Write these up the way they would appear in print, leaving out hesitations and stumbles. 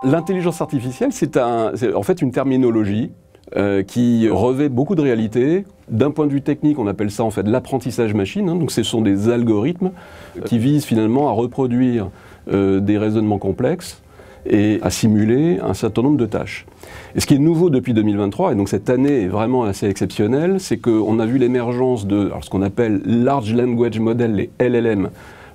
L'intelligence artificielle, c'est en fait une terminologie qui revêt beaucoup de réalité. D'un point de vue technique, on appelle ça en fait l'apprentissage machine. Donc ce sont des algorithmes qui visent finalement à reproduire des raisonnements complexes et à simuler un certain nombre de tâches. Et ce qui est nouveau depuis 2023, et donc cette année est vraiment assez exceptionnelle, c'est qu'on a vu l'émergence de ce qu'on appelle Large Language Model, les LLM,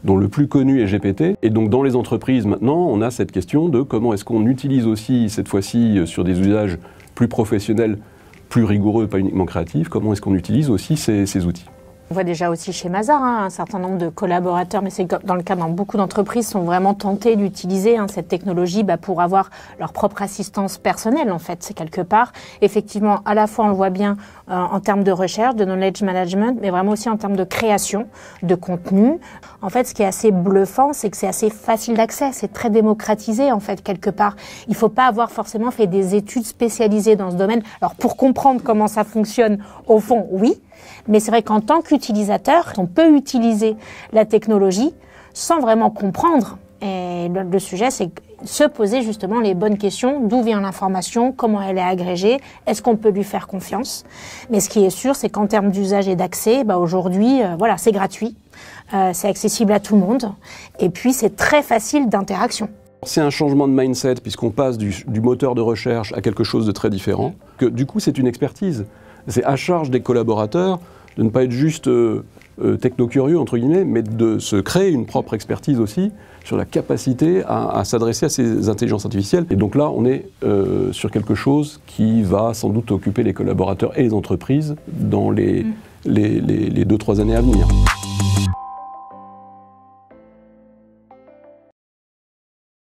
dont le plus connu est GPT. Et donc dans les entreprises maintenant, on a cette question de comment est-ce qu'on utilise aussi, cette fois-ci sur des usages plus professionnels, plus rigoureux, pas uniquement créatifs, comment est-ce qu'on utilise aussi ces outils. On voit déjà aussi chez Mazars un certain nombre de collaborateurs, mais c'est dans le cas dans beaucoup d'entreprises, sont vraiment tentés d'utiliser cette technologie pour avoir leur propre assistance personnelle en fait. C'est quelque part, effectivement, à la fois on le voit bien en termes de recherche, de knowledge management, mais vraiment aussi en termes de création, de contenu. En fait, ce qui est assez bluffant, c'est que c'est assez facile d'accès, c'est très démocratisé en fait quelque part. Il faut pas avoir forcément fait des études spécialisées dans ce domaine. Alors pour comprendre comment ça fonctionne, au fond, oui. Mais c'est vrai qu'en tant qu'utilisateur, on peut utiliser la technologie sans vraiment comprendre. Et le sujet, c'est se poser justement les bonnes questions. D'où vient l'information? Comment elle est agrégée? Est-ce qu'on peut lui faire confiance? Mais ce qui est sûr, c'est qu'en termes d'usage et d'accès, aujourd'hui, voilà, c'est gratuit. C'est accessible à tout le monde. Et puis, c'est très facile d'interaction. C'est un changement de mindset puisqu'on passe du moteur de recherche à quelque chose de très différent. Que, du coup, c'est une expertise. C'est à charge des collaborateurs de ne pas être juste techno-curieux, entre guillemets, mais de se créer une propre expertise aussi sur la capacité à s'adresser à ces intelligences artificielles. Et donc là, on est sur quelque chose qui va sans doute occuper les collaborateurs et les entreprises dans les 2-3 années à venir.